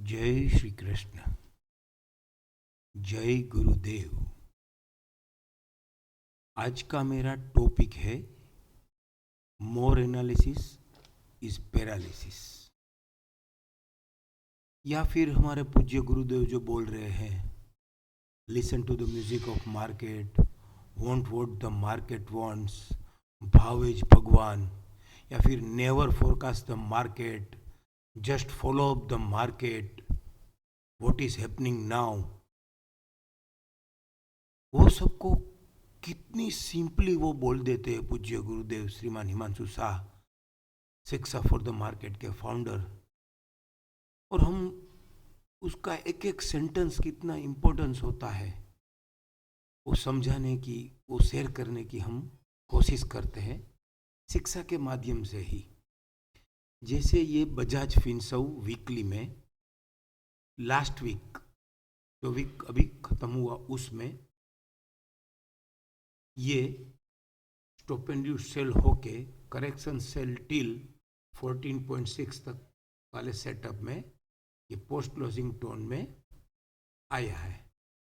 जय श्री कृष्ण। जय गुरुदेव। आज का मेरा टॉपिक है मोर एनालिसिस इज पैरालिसिस, या फिर हमारे पूज्य गुरुदेव जो बोल रहे हैं, listen to the music of market, want what the market wants, भाव इज भगवान, या फिर never forecast the market, just follow up the market, what is happening now. वो सबको कितनी सिंपली वो बोल देते हैं पूज्य गुरुदेव श्रीमान हिमांशु शाह, शिक्षा फॉर द मार्केट के फाउंडर। और हम उसका एक एक सेंटेंस कितना इम्पोर्टेंस होता है वो समझाने की, वो शेयर करने की हम कोशिश करते हैं शिक्षा के माध्यम से ही। जैसे ये बजाज फिनसर्व वीकली में लास्ट वीक, जो वीक अभी खत्म हुआ, उसमें ये स्टॉप एंड ड्यू सेल होके करेक्शन सेल टिल 14.6 तक वाले सेटअप में ये पोस्ट क्लोजिंग टोन में आया है।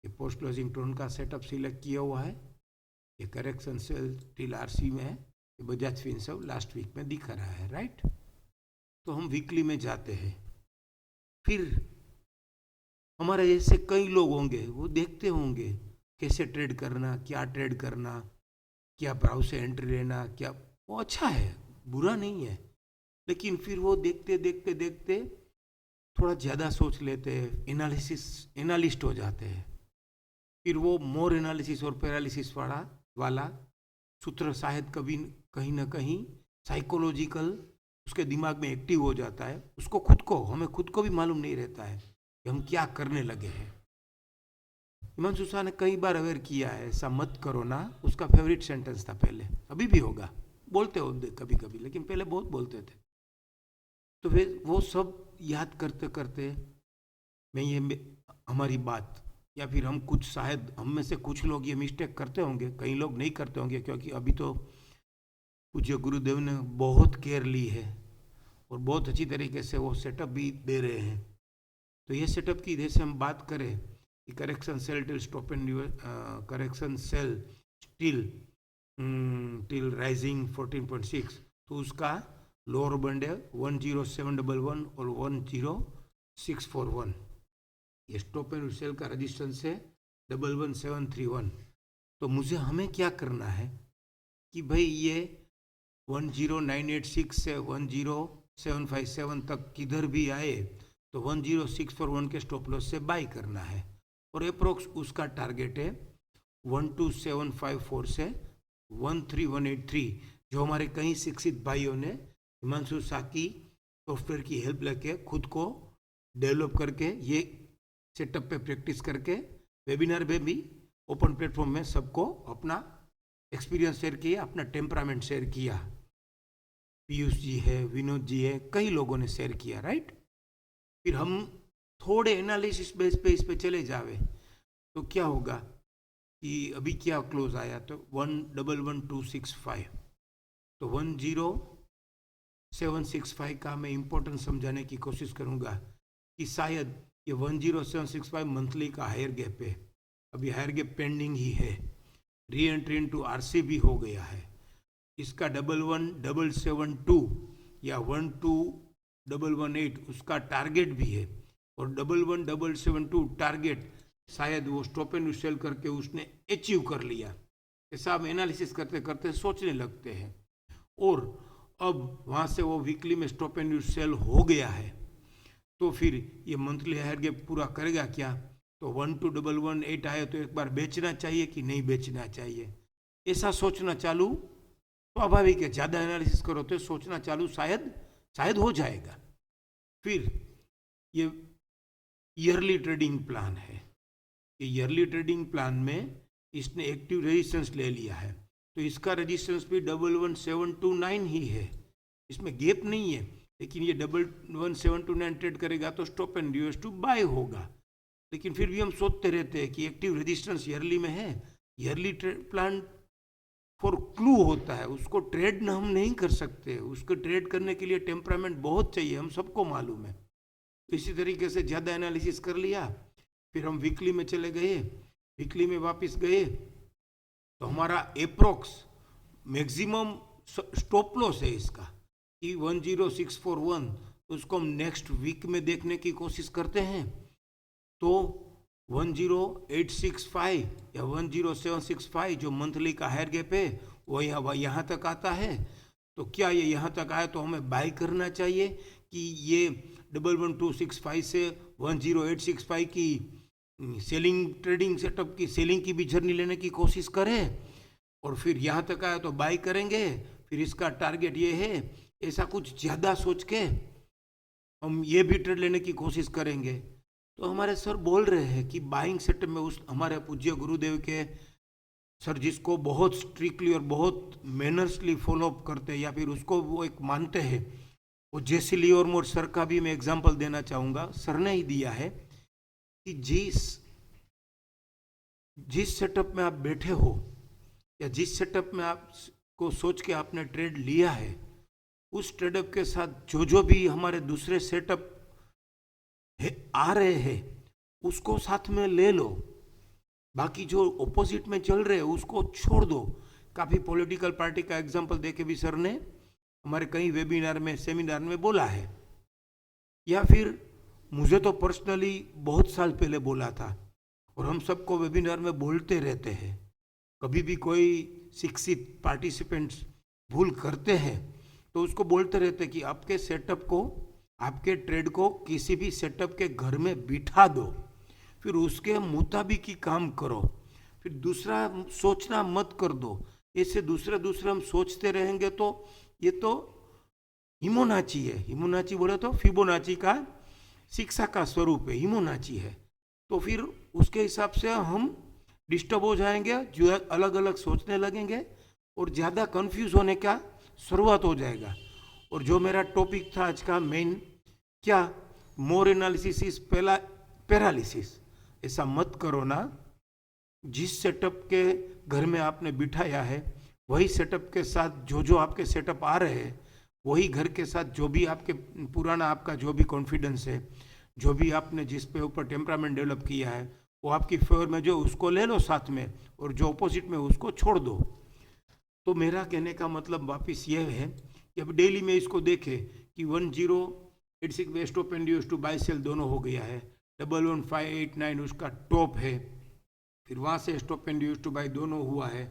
ये पोस्ट क्लोजिंग टोन का सेटअप सिलेक्ट किया हुआ है। ये करेक्शन सेल टिल आरसी में है। ये बजाज फिनसर्व लास्ट वीक में दिखा रहा है, राइट। तो हम वीकली में जाते हैं। फिर हमारे जैसे कई लोग होंगे, वो देखते होंगे कैसे ट्रेड करना, क्या ट्रेड करना, क्या ब्राउज से एंट्री लेना, क्या। वो अच्छा है, बुरा नहीं है, लेकिन फिर वो देखते देखते देखते थोड़ा ज़्यादा सोच लेते हैं, एनालिस्ट हो जाते हैं। फिर वो मोर एनालिसिस और पैरालिसिस वाला सूत्र शायद कभी कहीं ना कहीं साइकोलॉजिकल उसके दिमाग में एक्टिव हो जाता है। उसको हमें खुद को भी मालूम नहीं रहता है कि हम क्या करने लगे हैं। हिमांशु शाह ने कई बार अवेयर किया है, ऐसा मत करो ना। उसका फेवरेट सेंटेंस था पहले, अभी भी होगा, बोलते हो कभी कभी, लेकिन पहले बहुत बोलते थे। तो फिर वो सब याद करते करते मैं ये हमारी बात, या फिर हम कुछ, शायद हम में से कुछ लोग ये मिस्टेक करते होंगे, कई लोग नहीं करते होंगे, क्योंकि अभी तो पूज्य गुरुदेव ने बहुत केयर ली है और बहुत अच्छी तरीके से वो सेटअप भी दे रहे हैं। तो ये सेटअप की जैसे हम बात करें कि correction sell till stop and correction sell till rising 14.6, तो उसका लोअर बंड है 10711 और 10641। ये स्टॉप एंड सेल का रजिस्टेंस है 11731। तो हमें क्या करना है कि भाई ये 10986 से 10757 तक किधर भी आए तो 10641 के स्टॉप लॉस से बाई करना है, और अप्रोक्स उसका टारगेट है 12754 से 13183, जो हमारे कई शिक्षित भाइयों ने हिमांशु शाह की सॉफ्टवेयर की हेल्प लेके खुद को डेवलप करके, ये सेटअप पे प्रैक्टिस करके, वेबिनार में भी ओपन प्लेटफॉर्म में सबको अपना एक्सपीरियंस शेयर किया, अपना टेम्परामेंट शेयर किया। पीयूष जी है, विनोद जी है, कई लोगों ने शेयर किया, राइट। फिर हम थोड़े एनालिसिस बेस पे इस पे चले जावे तो क्या होगा कि अभी क्या क्लोज आया, तो 111,265, तो 10765 का मैं इम्पोर्टेंस समझाने की कोशिश करूंगा कि शायद ये 10765 मंथली का हायर गैप है, अभी हायर गैप पेंडिंग ही है, री एंट्री इनटू आरसी भी हो गया है। इसका 11772 या 12118 उसका टारगेट भी है, और 11772 टारगेट शायद वो स्टॉप एंड सेल करके उसने अचीव कर लिया। ऐसा हम एनालिसिस करते करते सोचने लगते हैं, और अब वहाँ से वो वीकली में स्टॉप एंड सेल हो गया है, तो फिर ये मंथली हायर गैप पूरा करेगा क्या। तो 12118 आए तो एक बार बेचना चाहिए कि नहीं बेचना चाहिए, ऐसा सोचना चालू स्वाभाविक है। ज़्यादा एनालिसिस करो तो सोचना चालू शायद हो जाएगा। फिर ये ईयरली ट्रेडिंग प्लान है। ये ईयरली ट्रेडिंग प्लान में इसने एक्टिव रेजिस्टेंस ले लिया है, तो इसका रेजिस्टेंस भी 11729 ही है, इसमें गैप नहीं है। लेकिन ये 11729 ट्रेड करेगा तो stop and due to buy होगा। लेकिन फिर भी हम सोचते रहते हैं कि एक्टिव रेजिस्टेंस ईयरली में है, ईयरली प्लान फॉर क्लू होता है, उसको ट्रेड हम नहीं कर सकते, उसको ट्रेड करने के लिए टेम्परामेंट बहुत चाहिए, हम सबको मालूम है। तो इसी तरीके से ज़्यादा एनालिसिस कर लिया, फिर हम वीकली में चले गए, वीकली में वापस गए तो हमारा एप्रोक्स मैक्सिमम स्टॉप लॉस है इसका कि 10641, उसको हम नेक्स्ट वीक में देखने की कोशिश करते हैं तो 10865 या 10765 जो मंथली का हायर गैप है वो यहाँ तक आता है। तो क्या ये यहाँ तक आया तो हमें बाय करना चाहिए कि ये 11265 से 10865 की सेलिंग ट्रेडिंग सेटअप की सेलिंग की भी जर्नी लेने की कोशिश करें और फिर यहाँ तक आया तो बाय करेंगे, फिर इसका टारगेट ये है, ऐसा कुछ ज़्यादा सोच के हम ये भी ट्रेड लेने की कोशिश करेंगे। तो हमारे सर बोल रहे हैं कि बाइंग सेटअप में उस हमारे पूज्य गुरुदेव के सर जिसको बहुत स्ट्रिक्टली और बहुत मैनर्सली फॉलोअप करते हैं या फिर उसको वो एक मानते हैं, वो जेसी लियोरमोर सर का भी मैं एग्जांपल देना चाहूँगा। सर ने ही दिया है कि जिस सेटअप में आप बैठे हो या जिस सेटअप में आप को सोच के आपने ट्रेड लिया है, उस ट्रेडअप के साथ जो भी हमारे दूसरे सेटअप आ रहे हैं उसको साथ में ले लो, बाकी जो ऑपोजिट में चल रहे हैं उसको छोड़ दो। काफ़ी पॉलिटिकल पार्टी का एग्जांपल देके भी सर ने हमारे कई वेबिनार में सेमिनार में बोला है, या फिर मुझे तो पर्सनली बहुत साल पहले बोला था और हम सबको वेबिनार में बोलते रहते हैं। कभी भी कोई शिक्षित पार्टिसिपेंट्स भूल करते हैं तो उसको बोलते रहते हैं कि आपके सेटअप को, आपके ट्रेड को किसी भी सेटअप के घर में बिठा दो, फिर उसके मुताबिक ही काम करो, फिर दूसरा सोचना मत कर दो। ऐसे दूसरे हम सोचते रहेंगे तो ये तो हिमोनाची है। हिमोनाची बोले तो फिबोनाची का शिक्षा का स्वरूप है, हिमोनाची है। तो फिर उसके हिसाब से हम डिस्टर्ब हो जाएंगे, जो अलग अलग सोचने लगेंगे और ज़्यादा कंफ्यूज होने का शुरुआत हो जाएगा। और जो मेरा टॉपिक था आज का मेन, क्या मोर एनालिसिस इज पैरालिसिस, ऐसा मत करो ना। जिस सेटअप के घर में आपने बिठाया है वही सेटअप के साथ जो आपके सेटअप आ रहे हैं, वही घर के साथ जो भी आपके पुराना आपका जो भी कॉन्फिडेंस है, जो भी आपने जिस पे ऊपर टेम्परामेंट डेवलप किया है वो आपकी फेवर में जो उसको ले लो साथ में, और जो अपोजिट में उसको छोड़ दो। तो मेरा कहने का मतलब वापस ये है कि अब डेली में इसको देखें कि 1086 waste of and to buy sell दोनों हो गया है, 11589 उसका टॉप है, फिर वहाँ से stop and use two by दोनों हुआ है।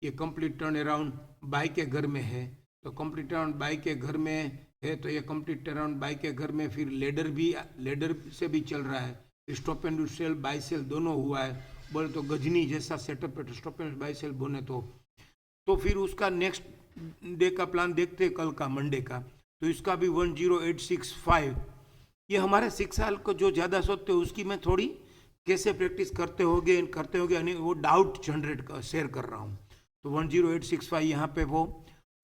ये कंप्लीट टर्न अराउंड बाई के घर में है, तो कंप्लीट टर्न बाई के घर में है तो ये कंप्लीट टर्न अराउंड बाई के घर में फिर लेडर से भी चल रहा है, stop and sell buy sell दोनों हुआ है। बोले तो गजनी जैसा सेटअप है, स्टॉप एंड बाई सेल बोले तो फिर उसका नेक्स्ट डे का प्लान देखते हैं, कल का मंडे का। तो इसका भी 10865, ये हमारे 6 साल को जो ज़्यादा सोचते हो उसकी मैं थोड़ी कैसे प्रैक्टिस करते होगे यानी वो डाउट जनरेट शेयर कर रहा हूँ। तो 10865 यहाँ पे वो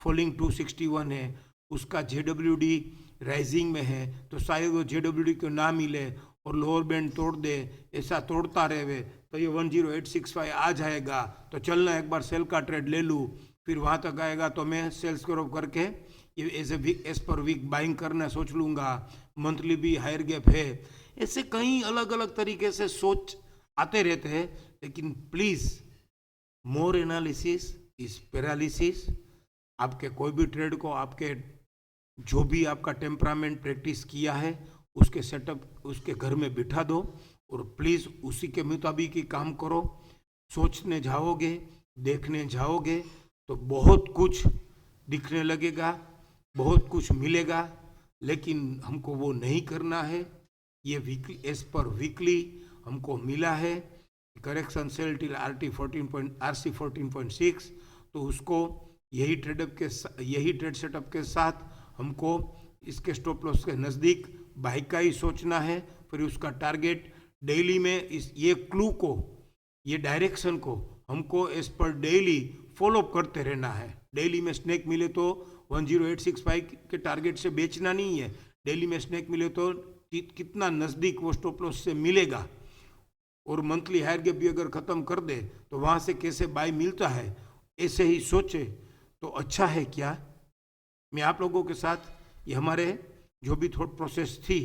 फॉलिंग 261 है, उसका JWD राइजिंग में है, तो शायद वो JWD को ना मिले और लोअर बैंड तोड़ दे, ऐसा तोड़ता रहे तो ये 10865 आ जाएगा। तो चलना एक बार सेल का ट्रेड ले लूँ, फिर वहाँ तक आएगा तो मैं सेल्स क्रॉप करके ये एज पर वीक बाइंग करना सोच लूँगा, मंथली भी हायर गैप है। ऐसे कई अलग अलग तरीके से सोच आते रहते हैं, लेकिन please more analysis is paralysis. आपके कोई भी ट्रेड को आपके जो भी आपका टेम्परामेंट प्रैक्टिस किया है उसके सेटअप उसके घर में बिठा दो और प्लीज़ उसी के मुताबिक ही काम करो। सोचने जाओगे, देखने जाओगे तो बहुत कुछ दिखने लगेगा, बहुत कुछ मिलेगा, लेकिन हमको वो नहीं करना है। ये वीकली एज पर वीकली हमको मिला है करेक्शन सेल टिल RC 14.6, तो उसको यही ट्रेड सेटअप के साथ हमको इसके स्टॉप लॉस के नज़दीक बाई का ही सोचना है। फिर उसका टारगेट डेली में ये क्लू को, ये डायरेक्शन को हमको एज पर डेली फॉलो करते रहना है। डेली में स्नैक मिले तो 10865 के टारगेट से बेचना नहीं है, डेली में स्नैक मिले तो कितना नज़दीक वो स्टॉप लॉस से मिलेगा, और मंथली हायर गैप भी अगर ख़त्म कर दे तो वहाँ से कैसे बाय मिलता है, ऐसे ही सोचे तो अच्छा है। क्या मैं आप लोगों के साथ ये हमारे जो भी थॉट प्रोसेस थी